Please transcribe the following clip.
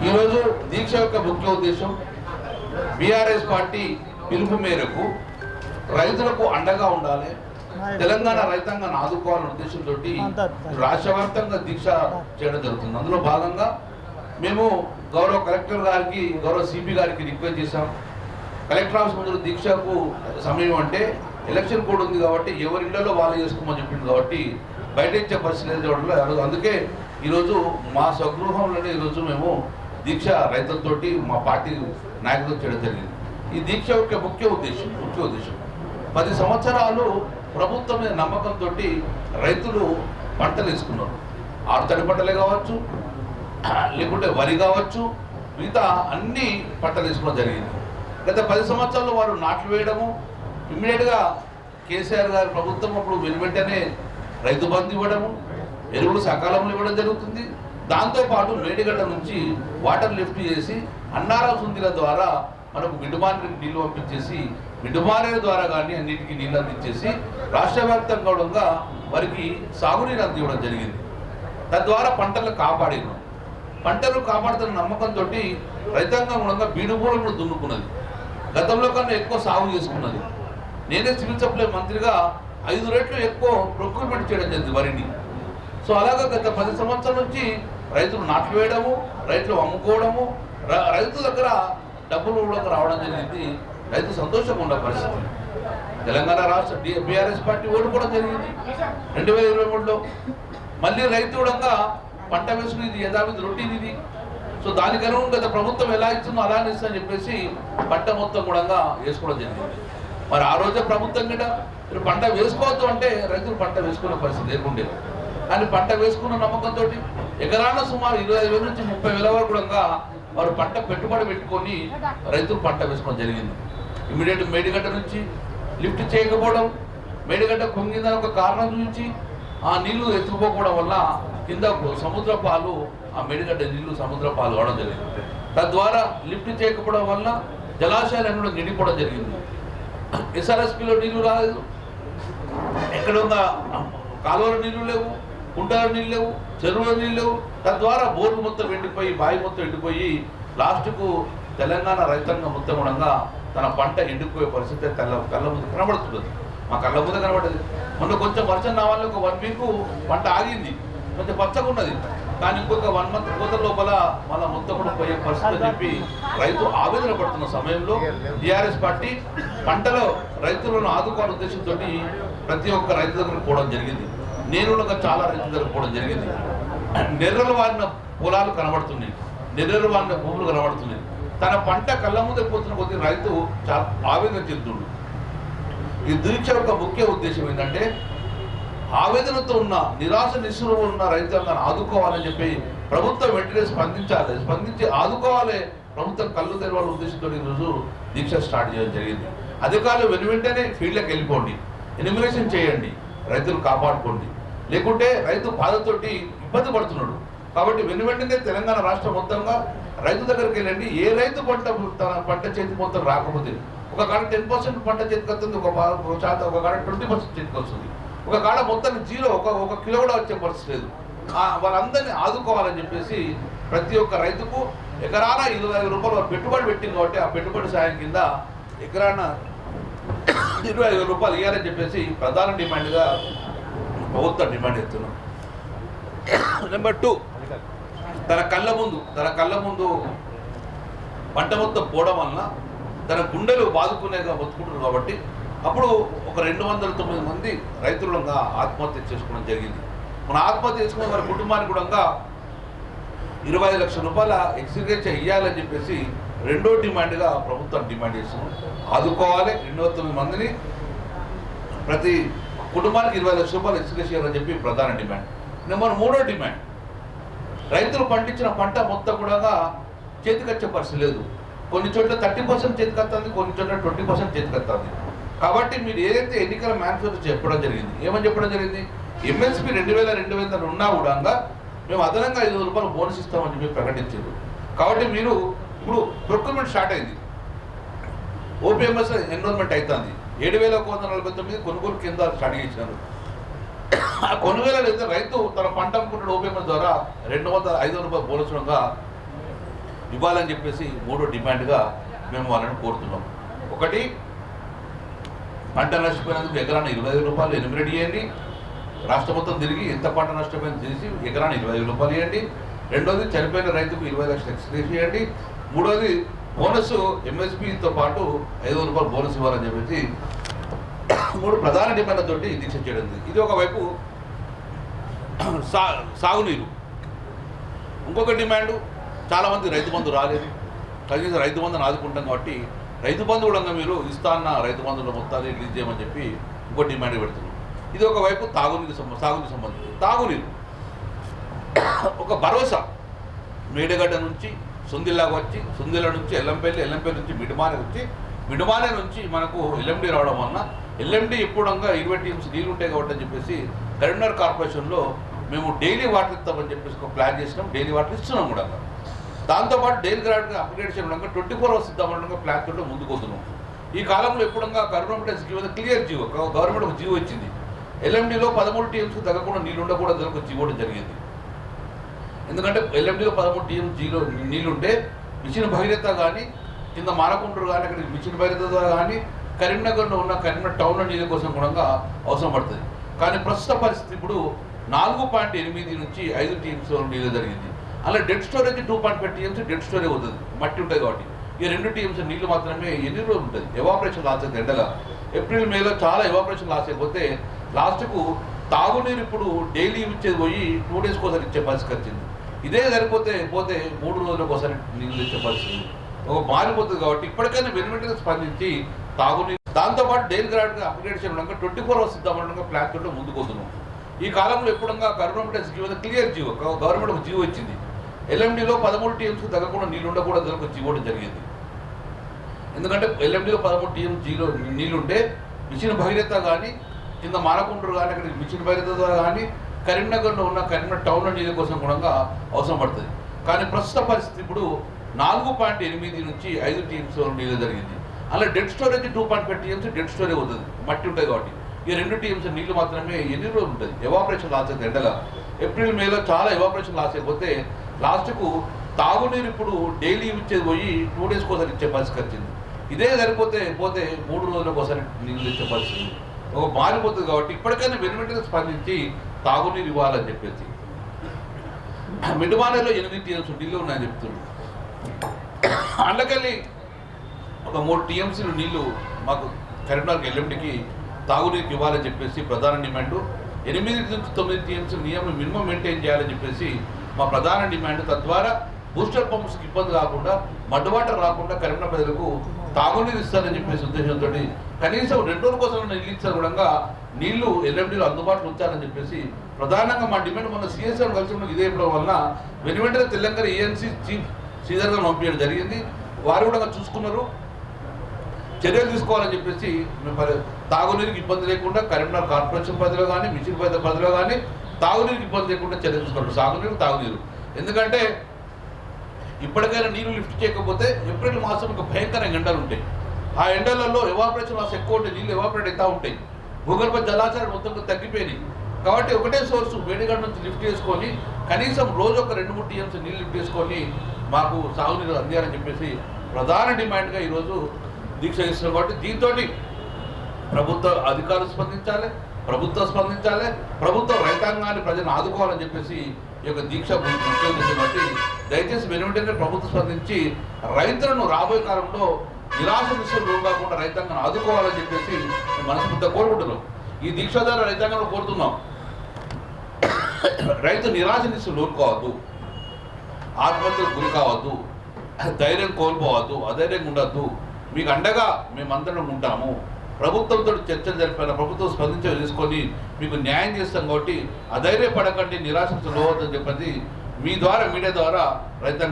ఈరోజు దీక్ష యొక్క ముఖ్య ఉద్దేశం బీఆర్ఎస్ పార్టీ పిలుపు మేరకు రైతులకు అండగా ఉండాలి, తెలంగాణ రైతాంగాన్ని ఆదుకోవాలనే ఉద్దేశంతో రాష్ట్ర వ్యాప్తంగా దీక్ష చేయడం జరుగుతుంది. అందులో భాగంగా మేము గౌరవ కలెక్టర్ గారికి, గౌరవ సిపి గారికి రిక్వెస్ట్ చేశాం. కలెక్టర్ ఆఫీస్ ముందు దీక్షకు సమయం అంటే ఎలక్షన్ కోడ్ ఉంది కాబట్టి ఎవరి ఇళ్లలో వాళ్ళు చేసుకోమని చెప్పింది కాబట్టి బయట ఇచ్చే పరిస్థితి లేదు. అందుకే ఈరోజు మా స్వగృహంలోనే ఈరోజు మేము దీక్ష రైతులతోటి మా పార్టీ నాయకులతో చేయడం జరిగింది. ఈ దీక్ష యొక్క ముఖ్య ఉద్దేశం 10 సంవత్సరాలు ప్రభుత్వం మీద నమ్మకంతో రైతులు పంటలు వేసుకున్నారు. ఆరుతడి పంటలే కావచ్చు, లేకుంటే వరి కావచ్చు, మిగతా అన్ని పంటలు వేసుకోవడం జరిగింది. గత 10 సంవత్సరాలు వారు నాట్లు వేయడము, ఇమ్మీడియట్గా కేసీఆర్ గారి ప్రభుత్వం అప్పుడు వెనువెంటనే రైతు బంధు ఇవ్వడము, ఎరువులు సకాలంలో ఇవ్వడం జరుగుతుంది. దాంతోపాటు మేడిగడ్డ నుంచి వాటర్ లిఫ్ట్ చేసి అన్నారావు సుందిల ద్వారా మనకు మిడ్డుమానేరుకి నీళ్లు పంపించేసి మిడ్డుమానేరు ద్వారా కానీ అన్నిటికీ నీళ్ళు అందించేసి రాష్ట్ర వ్యాప్తంగా వారికి సాగునీరు అందివ్వడం జరిగింది. తద్వారా పంటలు కాపాడినాం. పంటలు కాపాడుతున్న నమ్మకంతో రైతాంగం మూలంగా బీడుభూములను దున్నుకున్నది. గతంలో కన్నా ఎక్కువ సాగు చేసుకున్నది. నేనే సివిల్ సప్లై మంత్రిగా 5 రెట్లు ఎక్కువ ప్రొక్యూర్మెంట్ చేయడం జరిగింది వరిని. సో అలాగా గత 10 సంవత్సరాల నుంచి రైతులు నాట్లు వేయడము, రైతులు అమ్ముకోవడము, రైతుల దగ్గర డబ్బులు కూడా రావడం జరిగింది. రైతు సంతోషంగా ఉన్న పరిస్థితి. తెలంగాణ రాష్ట్ర బీఆర్ఎస్ పార్టీ ఓడిపోవడం జరిగింది 2023లో. మళ్ళీ రైతు కూడా పంట వేసుకుని ఇది యథావిధి రొటీన్ ఇది. సో దానికి అనుగుణంగా గత ప్రభుత్వం ఎలా ఇస్తుందో అలానే ఇస్తుందని చెప్పేసి పంట మొత్తం కూడా వేసుకోవడం జరిగింది. మరి ఆ రోజే ప్రభుత్వం గిట మీరు పంట వేసుకోవద్దు అంటే రైతులు పంట వేసుకునే పరిస్థితి లేకుండేది. కానీ పంట వేసుకున్న నమ్మకంతో ఎకరాన సుమారు 25,000 నుంచి 30,000 వరకు కూడా వారు పంట పెట్టుబడి పెట్టుకొని రైతులు పంట వేసుకోవడం జరిగింది. ఇమీడియట్ మేడిగడ్డ నుంచి లిఫ్ట్ చేయకపోవడం, మేడిగడ్డ కుంగిందని ఒక కారణం నుంచి ఆ నీళ్లు ఎత్తుకుపోవడం వల్ల కింద సముద్ర పాలు, ఆ మేడిగడ్డ నీళ్లు సముద్ర పాలు అవడం జరిగింది. తద్వారా లిఫ్ట్ చేయకపోవడం వల్ల జలాశయాలన్నీ కూడా నిండిపోవడం జరిగింది. ఎస్ఆర్ఎస్పీలో నీళ్లు రాలేదు, ఎక్కడ ఉన్న కాలువలో నీళ్లు లేవు, కుంటలో నీళ్ళు లేవు, చెరువులో నీళ్ళు లేవు. తద్వారా బోర్లు మొత్తం ఎండిపోయి, బావి మొత్తం ఎండిపోయి లాస్ట్కు తెలంగాణ రైతాంగం మొత్తం కూడా తన పంట ఎండిపోయే పరిస్థితి కళ్ళ ముందు కనబడుతున్నది. మా కళ్ళ ముందు కనబడేది. మొన్న కొంచెం వర్షం రావాలి, ఒక 1 వీక్ పంట ఆగింది, కొంచెం పచ్చగా ఉన్నది. కానీ ఇంకొక 1 మంత్ కోత లోపల మళ్ళీ మొత్తం కూడా పోయే పరిస్థితి అని చెప్పి రైతు ఆవేదన పడుతున్న సమయంలో టీఆర్ఎస్ పార్టీ పంటలో రైతులను ఆదుకోవాలనే ఉద్దేశంతో ప్రతి ఒక్క రైతు దగ్గరకు పోవడం జరిగింది. నేను చాలా రైతుల దగ్గరకు పోవడం జరిగింది. నెర్రలు వాడిన పొలాలు కనబడుతున్నాయి, నెర్రలు వాడిన భూములు కనబడుతున్నాయి. తన పంట కళ్ళ ముందే పోతున్న కొద్ది రైతు చాలా ఆవేదన చెందుతుండు. ఈ దీక్ష యొక్క ముఖ్య ఉద్దేశం ఏంటంటే ఆవేదనతో ఉన్న, నిరాశ నిస్సులో ఉన్న రైతాంగాన్ని ఆదుకోవాలని చెప్పి ప్రభుత్వం వెంటనే స్పందించాలి, స్పందించి ఆదుకోవాలి. ప్రభుత్వం కళ్ళు తెరవాల ఉద్దేశంతో ఈరోజు దీక్ష స్టార్ట్ చేయడం జరిగింది. అధికారులు వెంటనే ఫీల్డ్లోకి వెళ్ళిపోండి, ఎనిమినేషన్ చేయండి, రైతులు కాపాడుకోండి. లేకుంటే రైతు బాధతోటి ఇబ్బంది పడుతున్నాడు. కాబట్టి వెంటనే తెలంగాణ రాష్ట్రం మొత్తంగా రైతు దగ్గరికి వెళ్ళండి. ఏ రైతు తన పంట చేతి మొత్తం రాకపోతే ఒక కాడ 10% పంట చేతికి వస్తుంది, ఒక కాడ 20% చేతికి వస్తుంది, ఒక కాడ మొత్తం జీరో, ఒక కిలో కూడా వచ్చే పరిస్థితి లేదు. వాళ్ళందరినీ ఆదుకోవాలని చెప్పేసి ప్రతి ఒక్క రైతుకు ఎకరాన 25,000 రూపాయలు పెట్టుబడి పెట్టింది కాబట్టి ఆ పెట్టుబడి సాయం కింద ఎకరాన 25,000 రూపాయలు ఇవ్వాలని చెప్పేసి ప్రధాన డిమాండ్గా ప్రభుత్వం డిమాండ్ చేస్తున్నాం. నెంబర్ 2, తన కళ్ళ ముందు పంట మొత్తం పోవడం వలన తన గుండెలు బాదుకునేగా బతుకుంటున్నారు. కాబట్టి అప్పుడు ఒక 209 మంది రైతులుగా ఆత్మహత్య చేసుకోవడం జరిగింది. మన ఆత్మహత్య చేసుకున్న వారి కుటుంబానికి కూడా 25 లక్షల రూపాయల ఎక్స్గ్రేషియా ఇవ్వాలని చెప్పేసి రెండో డిమాండ్గా ప్రభుత్వం డిమాండ్ చేస్తున్నాం. ఆదుకోవాలి 209 మందిని, ప్రతి కుటుంబానికి 20 లక్షల రూపాయలు ఎక్స్గ్రేషియా ఇవ్వాలని చెప్పి ప్రధాన డిమాండ్. నెంబర్ 3 డిమాండ్, రైతులు పండించిన పంట మొత్తం కూడా చేతికొచ్చే పరిస్థితి లేదు. కొన్ని చోట్ల 30% చేతికొస్తుంది, కొన్ని చోట్ల 20% చేతికొస్తుంది. కాబట్టి మీరు ఏదైతే ఎన్నికల మేనిఫెస్టో చెప్పడం జరిగింది, ఏమని చెప్పడం జరిగింది, ఎంఎస్పీ 2,200 ఉన్నా కూడా మేము అదనంగా 5,000 రూపాయలు బోనస్ ఇస్తామని చెప్పి ప్రకటించారు. కాబట్టి మీరు ఇప్పుడు ప్రొక్యూర్మెంట్ స్టార్ట్ అయింది, ఓపీఎంఎస్ ఎన్రోల్మెంట్ అవుతుంది, 7,149 కొనుగోలు కేంద్రాలు స్టార్ట్ చేసినారు. ఆ కొనుగోలు అయితే రైతు తన పంట అమ్ముకుంటున్న ఓపీఎంఎస్ ద్వారా 500 రూపాయలు బోనస్ ఇవ్వాలని చెప్పేసి మూడో డిమాండ్గా మేము వాళ్ళని కోరుతున్నాం. ఒకటి, పంట నష్టపోయినందుకు ఎకరాన 25 రూపాయలు ఎనిమిరేట్ చేయండి. రాష్ట్ర మొత్తం తిరిగి ఎంత పంట నష్టపోయింది చేసి ఎకరాన 25 రూపాయలు ఇవ్వండి. రెండోది, చనిపోయిన రైతుకు 20 లక్షలు ఎక్స్గ్రేష్ చేయండి. మూడోది, బోనస్ ఎంఎస్పీతో పాటు 500 రూపాయలు బోనస్ ఇవ్వాలని చెప్పేసి మూడు ప్రధాన డిమాండ్లతోటి దీక్ష చేయడం. ఇది ఒకవైపు సాగునీరు. ఇంకొక డిమాండు, చాలామంది రైతు బంధు రాలేదు, కనీసం రైతు బంధుని ఆదుకుంటాం కాబట్టి రైతు బంధు కూడా మీరు ఇస్తా అన్న రైతు బంధువుల మొత్తాన్ని రిలీజ్ చేయమని చెప్పి ఇంకో డిమాండ్ పెడుతున్నాం. ఇది ఒకవైపు సాగునీరు సంబంధించి. తాగునీరు ఒక భరోసా, మేడగడ్డ నుంచి సుందిల్లాగా వచ్చి, సుందిల్ల నుంచి ఎల్లంపల్లి, ఎల్లంపల్లి నుంచి మిడిమానే వచ్చి, మిడిమానే నుంచి మనకు ఎల్ఎండి రావడం వలన ఎల్ఎండి ఎప్పుడంగా 20 టీమ్స్ నీళ్ళు ఉంటాయి కాబట్టి అని చెప్పేసి కరీంనగర్ కార్పొరేషన్లో మేము డైలీ వాటర్ ఇస్తామని చెప్పేసి ఒక ప్లాన్ చేసినాం. డైలీ వాటర్ ఇస్తున్నాం కూడా. దాంతోపాటు డైలీ గ్రాడ్గా అప్గ్రేడ్ చేయడం 24 hours ఇద్దామనగా ప్లాన్ తోటి ముందుకు వస్తున్నాం. ఈ కాలంలో ఎప్పుడంగా గవర్నమెంట్ క్లియర్ జీవో, గవర్నమెంట్ ఒక జీవో ఇచ్చింది. ఎల్ఎండిలో 13 టీఎంస్ తగ్గకుండా నీళ్ళు ఉండకూడదు ఒక జీవో జరిగింది. ఎందుకంటే ఎల్ఎండిలో 13 టీఎంస్ నీళ్ళుంటే మిషన్ భగీరథ కానీ, కింద మానకుంటూరు కానీ, అక్కడ మిషన్ భగీరథ కానీ, కరీంనగర్లో ఉన్న కరీంనగర్ టౌన్లో నీళ్ళ కోసం కూడా అవసరం పడుతుంది. కానీ ప్రస్తుత పరిస్థితి ఇప్పుడు 4.8 నుంచి 5 టీఎంస్ నీళ్ళు జరిగింది. అలా డెడ్ స్టోరేజ్ 2.5 టీఎంస్ డెడ్ స్టోరేజ్ అవుతుంది, మట్టి ఉంటుంది కాబట్టి. ఈ 2 టీఎంస్ నీళ్ళు మాత్రమే ఎన్ని రోజులు ఉంటుంది. ఎవాపరేషన్ లాస్ అవుతుంది. ఎండగా ఏప్రిల్ మేలో చాలా ఎవాపరేషన్ లాస్ అయిపోతే లాస్ట్కు తాగునీరు ఇప్పుడు డైలీ ఇచ్చేది పోయి 2 days ఒకసారి ఇచ్చే పరిస్థితి వచ్చింది. ఇదే సరిపోతే 3 రోజులకు ఒకసారి నీళ్ళు ఇచ్చే పరిస్థితి ఒక మారిపోతుంది. కాబట్టి ఇప్పటికైనా వెనువెంటనే స్పందించి తాగునీరు, దాంతోపాటు డైలీ గ్రాడ్గా అప్గ్రేడ్ చేయడం 24 hours ఇద్దామనగా ప్లాన్ తోటి ముందుకు వస్తున్నాం. ఈ కాలంలో ఎప్పుడంగా గవర్నమెంట్ క్లియర్ జీవో, గవర్నమెంట్ ఒక జీవో ఇచ్చింది. ఎల్ఎండిలో 13 టీఎంస్ తగ్గకుండా నీళ్ళు ఉండకూడదు ఒక జీవో జరిగింది. ఎందుకంటే ఎల్ఎండిలో 13 టీఎంస్ నీళ్ళుంటే మిషన్ భగీరథ కానీ, కింద మానకుంటూరు కానీ, అక్కడ మిషన్ భగీరథ కానీ, కరీంనగర్లో ఉన్న కరీంనగర్ టౌన్లో నీళ్ళ కోసం కూడా అవసరం పడుతుంది. కానీ ప్రస్తుత పరిస్థితి ఇప్పుడు 4.8 నుంచి 5 టీఎంస్ నీళ్ళు జరిగింది. అలా డెడ్ స్టోరేజ్ 2.5 టీఎంస్ డెడ్ స్టోరేజ్ అవుతుంది, మట్టి ఉంటుంది కాబట్టి. ఈ 2 టీఎంస్ నీళ్ళు మాత్రమే ఎన్ని రోజులు ఉంటుంది. ఎవాపరేషన్ లాస్ అవుతుంది. ఎండగా ఏప్రిల్ మేలో చాలా ఎవాపరేషన్ లాస్ అయిపోతే లాస్ట్కు తాగునీరు ఇప్పుడు డైలీ ఇచ్చేది పోయి 2 days ఒకసారి ఇచ్చే పరిస్థితి వచ్చింది. ఇదే సరిపోతే 3 రోజులకు ఒకసారి నీళ్ళు ఇచ్చే పరిస్థితి ఒక మారిపోతుంది. కాబట్టి ఇప్పటికైనా వెనువెంటనే స్పందించి తాగునీరు ఇవ్వాలని చెప్పేసి మిడిమానేలో 8 టీఎంస్ నీళ్ళు ఉన్నాయని చెప్తున్నారు. అందుకని ఒక 3 టీఎంసీలు నీళ్లు మాకు కరీంనగర్ ఎల్ఎండికి తాగునీరుకి ఇవ్వాలని చెప్పేసి ప్రధాన డిమాండు. 8 నుంచి 9 టీఎంసీ నియమం మినిమం మెయింటైన్ చేయాలని చెప్పేసి మా ప్రధాన డిమాండ్. తద్వారా బూస్టర్ పంప్స్కి ఇబ్బంది కాకుండా, మడ్ వాటర్ రాకుండా కరీంనగర్ ప్రజలకు తాగునీరు ఇస్తారని చెప్పేసి ఉద్దేశంతో కనీసం 2 రోజుల కోసం నీళ్ళు ఇచ్చారు కూడా నీళ్లు ఎల్ఎండిలో అందుబాటులో ఉంచాలని చెప్పేసి ప్రధానంగా మా డిమాండ్. మొన్న సిఎస్ఆర్ కలిసి ఇదే ఇవ్వడం వలన వెనువెంటనే తెలంగాణ ఏఎన్సీ చీఫ్ శ్రీధర్ గారు పంపించడం జరిగింది. వారు కూడా చూసుకున్నారు, చర్యలు తీసుకోవాలని చెప్పేసి మేము తాగునీరుకి ఇబ్బంది లేకుండా కరీంనగర్ కార్పొరేషన్ పరిధిలో కానీ, మిషన్ పరిధిలో కానీ తాగునీరుకి ఇబ్బంది లేకుండా చర్యలు తీసుకోవాలి. సాగునీరు, తాగునీరు. ఎందుకంటే ఇప్పటికైనా నీరు లిఫ్ట్ చేయకపోతే ఏప్రిల్ మాసం ఇంకా భయంకరంగా ఎండలు ఉంటాయి. ఆ ఎండలలో ఎవాపరేషన్ లాస్ ఎక్కువ ఉంటాయి, నీళ్ళు ఎవాపరేట్ అవుతూ ఉంటాయి, భూగర్భ జలాశయాలు మొత్తం తగ్గిపోయినాయి. కాబట్టి ఒకటే సోర్సు మేడిగడ్డ నుంచి లిఫ్ట్ చేసుకొని కనీసం రోజు ఒక 2-3 టీఎంసీ నీళ్ళు లిఫ్ట్ చేసుకొని మాకు సాగునీరు అందియాలని చెప్పేసి ప్రధాన డిమాండ్గా ఈరోజు దీక్ష చేస్తున్నాం. కాబట్టి దీంతో ప్రభుత్వ అధికారులు స్పందించాలి, ప్రభుత్వం స్పందించాలి, ప్రభుత్వం రైతాంగాన్ని ప్రజలను ఆదుకోవాలని చెప్పేసి ఈ యొక్క దీక్ష ముఖ్య ఉద్దేశం. కాబట్టి దయచేసి వెనువెంటనే ప్రభుత్వం స్పందించి రైతులను రాబోయే కాలంలో నిరాశ విషయం లోన్ కాకుండా రైతాంగాన్ని ఆదుకోవాలని చెప్పేసి మనస్ఫూర్తిగా కోరుకుంటున్నాం. ఈ దీక్ష ద్వారా రైతాంగంలో కోరుతున్నాం, రైతు నిరాశ నిశ్చయం లోన్ కావద్దు, ఆత్మహత్యకు గురి కావద్దు, ధైర్యం కోల్పోవద్దు, అధైర్యంగా ఉండద్దు. మీకు అండగా మేమందరం ఉంటాము. ప్రభుత్వంతో చర్చలు జరిపాను, ప్రభుత్వం స్పందించే తీసుకొని మీకు న్యాయం చేస్తాం. కాబట్టి అధైర్యపడకండి, నిరాశకు లోవద్దని చెప్పేసి మీ ద్వారా, మీడియా ద్వారా రైతాంగాన్ని